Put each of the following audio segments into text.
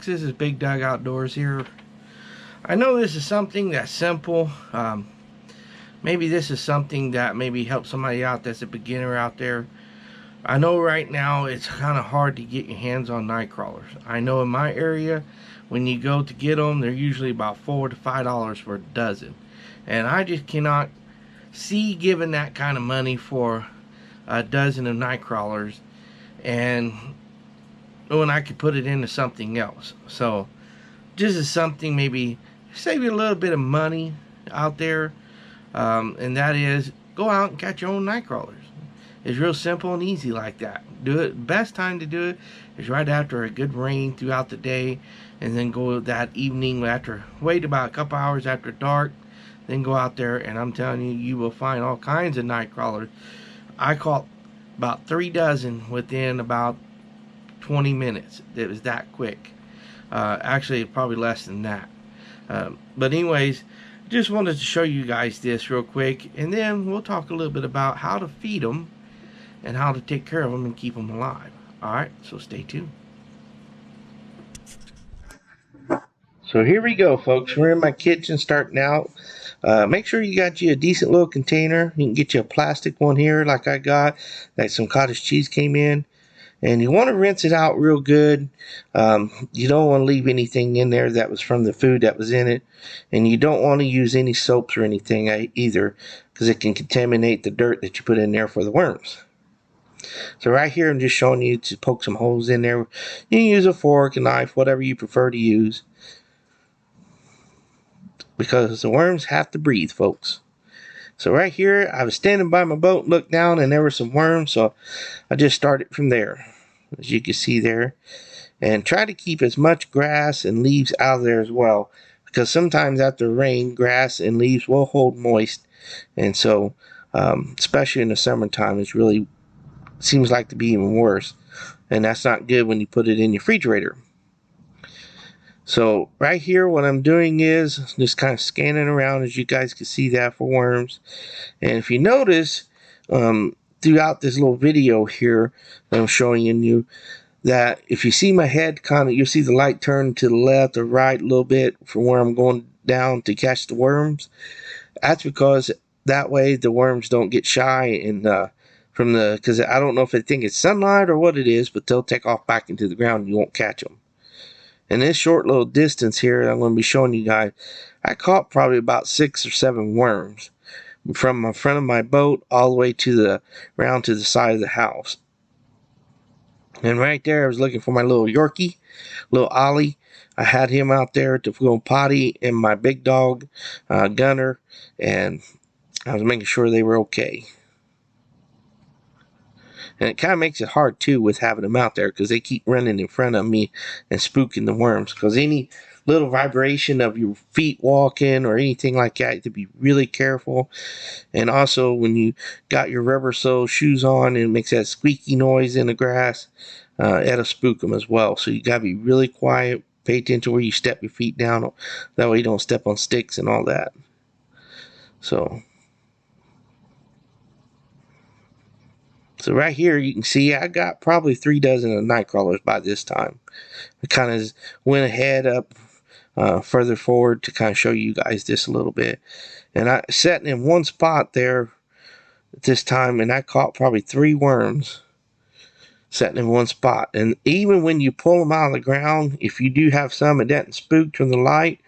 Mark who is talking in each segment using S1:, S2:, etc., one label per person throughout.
S1: folks, this is Big Doug Outdoors here. I know this is something that's simple. Maybe this is something that maybe helps somebody out that's a beginner out there. I know right now it's kind of hard to get your hands on night crawlers. I know in my area, when you go to get them, they're usually about $4 to $5 for a dozen. And I just cannot see giving that kind of money for a dozen of night crawlers and when I could put it into something else. So this is something maybe save you a little bit of money out there, and that is go out and catch your own night crawlers. It's real simple and easy like that. Do it. Best time to do it is right after a good rain throughout the day, and then go that evening after. Wait about a couple hours after dark, then go out there, and I'm telling you, you will find all kinds of night crawlers. I caught about 3 dozen within about 20 minutes. It was that quick. Actually, probably less than that. But anyways, just wanted to show you guys this real quick, and then we'll talk a little bit about how to feed them and how to take care of them and keep them alive. Alright, so stay tuned. So here we go, folks. We're in my kitchen starting out. Make sure you got you a decent little container. You can get you a plastic one here like I got, that some cottage cheese came in. And you want to rinse it out real good. You don't want to leave anything in there that was from the food that was in it. And you don't want to use any soaps or anything either, because it can contaminate the dirt that you put in there for the worms. So right here I'm just showing you to poke some holes in there. You can use a fork, a knife, whatever you prefer to use, because the worms have to breathe, folks. So right here, I was standing by my boat, looked down, and there were some worms, so I just started from there, as you can see there. And try to keep as much grass and leaves out of there as well, because sometimes after rain, grass and leaves will hold moist. And so, especially in the summertime, it really seems like to be even worse. And that's not good when you put it in your refrigerator. So right here, what I'm doing is just kind of scanning around, as you guys can see that, for worms. And if you notice, throughout this little video here that I'm showing you, that if you see my head kind of, you'll see the light turn to the left or right a little bit from where I'm going down to catch the worms. That's because that way the worms don't get shy and because I don't know if they think it's sunlight or what it is, but they'll take off back into the ground and you won't catch them. In this short little distance here, I'm going to be showing you guys, I caught probably about 6 or 7 worms from the front of my boat all the way to the round to the side of the house. And right there, I was looking for my little Yorkie, little Ollie. I had him out there to go potty, and my big dog, Gunner, and I was making sure they were okay. And it kind of makes it hard, too, with having them out there, because they keep running in front of me and spooking the worms. Because any little vibration of your feet walking or anything like that, you have to be really careful. And also, when you got your rubber sole shoes on and it makes that squeaky noise in the grass, it'll spook them as well. So you got to be really quiet. Pay attention where you step your feet down. That way you don't step on sticks and all that. So right here, you can see I got probably 3 dozen of night crawlers by this time. I kind of went ahead up further forward to kind of show you guys this a little bit. And I sat in one spot there at this time, and I caught probably 3 worms sitting in one spot. And even when you pull them out of the ground, if you do have some that doesn't spook from the light,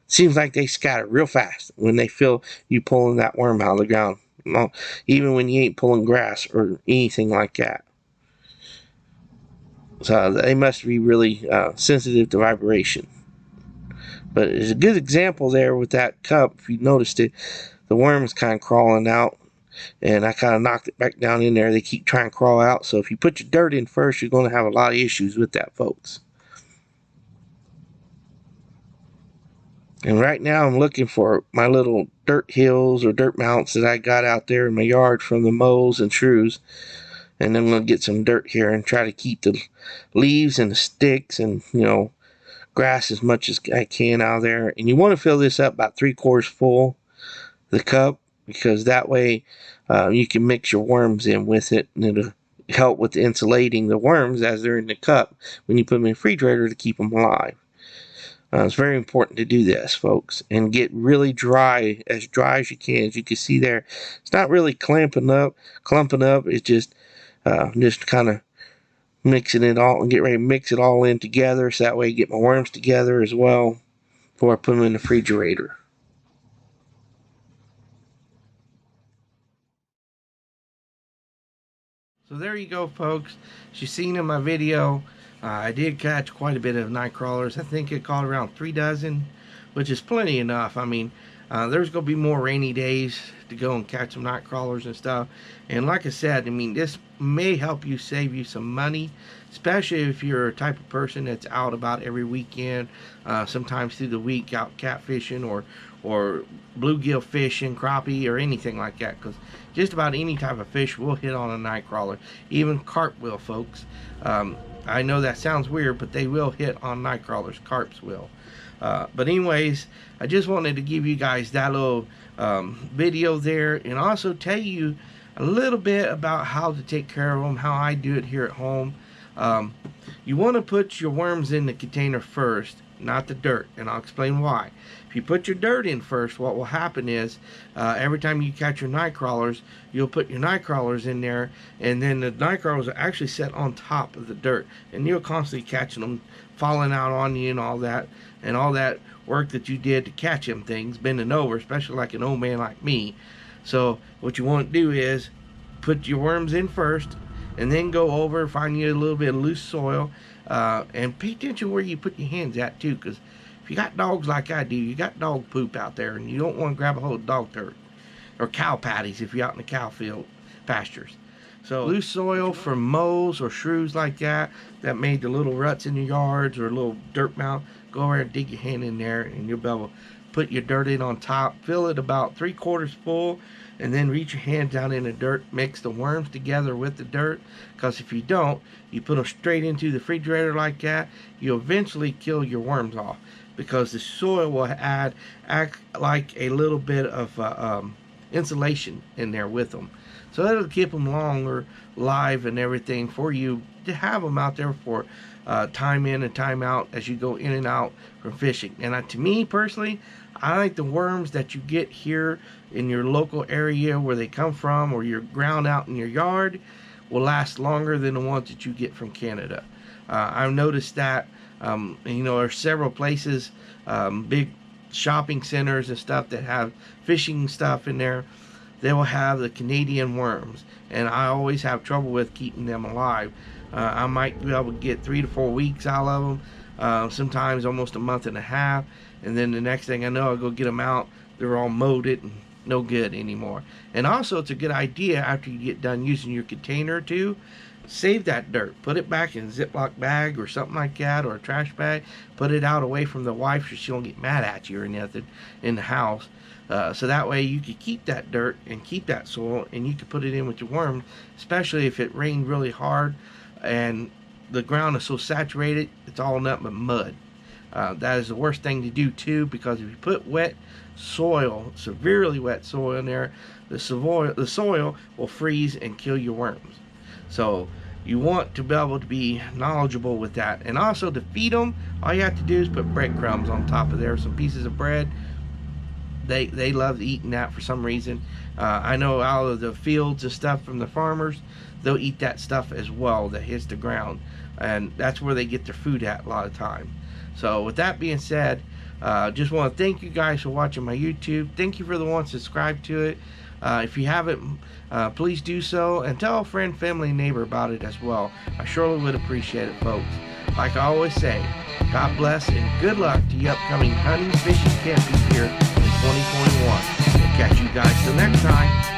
S1: it seems like they scatter real fast when they feel you pulling that worm out of the ground. Even when you ain't pulling grass or anything like that. So they must be really sensitive to vibration. But it's a good example there with that cup. If you noticed it, the worm is kind of crawling out, and I kind of knocked it back down in there. They keep trying to crawl out. So if you put your dirt in first, you're going to have a lot of issues with that, folks. And right now I'm looking for my little dirt hills or dirt mounts that I got out there in my yard from the moles and shrews. And I'm going to get some dirt here and try to keep the leaves and the sticks and, grass as much as I can out of there. And you want to fill this up about 3/4 full, the cup, because that way you can mix your worms in with it, and help with insulating the worms as they're in the cup when you put them in the refrigerator to keep them alive. It's very important to do this, folks, and get really dry as you can. As you can see there, it's not really clumping up. It's just kind of mixing it all and get ready to mix it all in together, so that way you get my worms together as well before I put them in the refrigerator. So there you go, folks. As you've seen in my video, I did catch quite a bit of night crawlers. I think it caught around 3 dozen, which is plenty enough. I mean, there's going to be more rainy days to go and catch some night crawlers and stuff. And like I said, I mean, this may help you save you some money, especially if you're a type of person that's out about every weekend, sometimes through the week out catfishing or bluegill fishing, crappie, or anything like that, because just about any type of fish will hit on a night crawler. Even carp will, folks. I know that sounds weird, but they will hit on night crawlers. Carps will. But anyways, I just wanted to give you guys that little video there, and also tell you a little bit about how to take care of them, how I do it here at home. You want to put your worms in the container first, not the dirt, and I'll explain why. If you put your dirt in first, what will happen is every time you catch your night crawlers, you'll put your night crawlers in there, and then the night crawlers are actually set on top of the dirt, and you'll constantly catching them falling out on you and all that work that you did to catch them things bending over, especially like an old man like me. So what you want to do is put your worms in first, and then go over, find you a little bit of loose soil, and pay attention where you put your hands at too, because if you got dogs like I do, you got dog poop out there, and you don't want to grab a hold of dog dirt or cow patties if you're out in the cow field pastures. So loose soil from moles or shrews like that made the little ruts in your yards, or a little dirt mound, go over and dig your hand in there, and you'll be able to put your dirt in on top, fill it about 3/4 full, and then reach your hand down in the dirt, mix the worms together with the dirt, because if you don't, you put them straight into the refrigerator like that, you'll eventually kill your worms off, because the soil will act like a little bit of insulation in there with them. So that'll keep them longer live and everything for you to have them out there for time in and time out as you go in and out from fishing. And to me personally, I like the worms that you get here in your local area where they come from, or your ground out in your yard, will last longer than the ones that you get from Canada. I've noticed that you know, there's several places, big shopping centers and stuff that have fishing stuff in there. They will have the Canadian worms, and I always have trouble with keeping them alive. I might be able to get 3 to 4 weeks out of them, sometimes almost a month and a half, and then the next thing I know, I go get them out, they're all molded and no good anymore. And also, it's a good idea after you get done using your container too, save that dirt, put it back in a Ziploc bag or something like that, or a trash bag, put it out away from the wife so she won't get mad at you or nothing in the house. So that way you can keep that dirt and keep that soil, and you can put it in with your worms, especially if it rained really hard and the ground is so saturated it's all nothing but mud. That is the worst thing to do too, because if you put wet soil, severely wet soil in there, the soil will freeze and kill your worms. So you want to be able to be knowledgeable with that. And also, to feed them, all you have to do is put breadcrumbs on top of there, some pieces of bread. They love eating that for some reason. I know out of the fields and stuff from the farmers, they'll eat that stuff as well that hits the ground, and that's where they get their food at a lot of time. So with that being said, just want to thank you guys for watching my YouTube. Thank you for the ones subscribed to it. If you haven't, please do so, and tell a friend, family, and neighbor about it as well. I surely would appreciate it, folks. Like I always say, God bless and good luck to you upcoming hunting, fishing, camping here in 2021. We'll catch you guys till next time.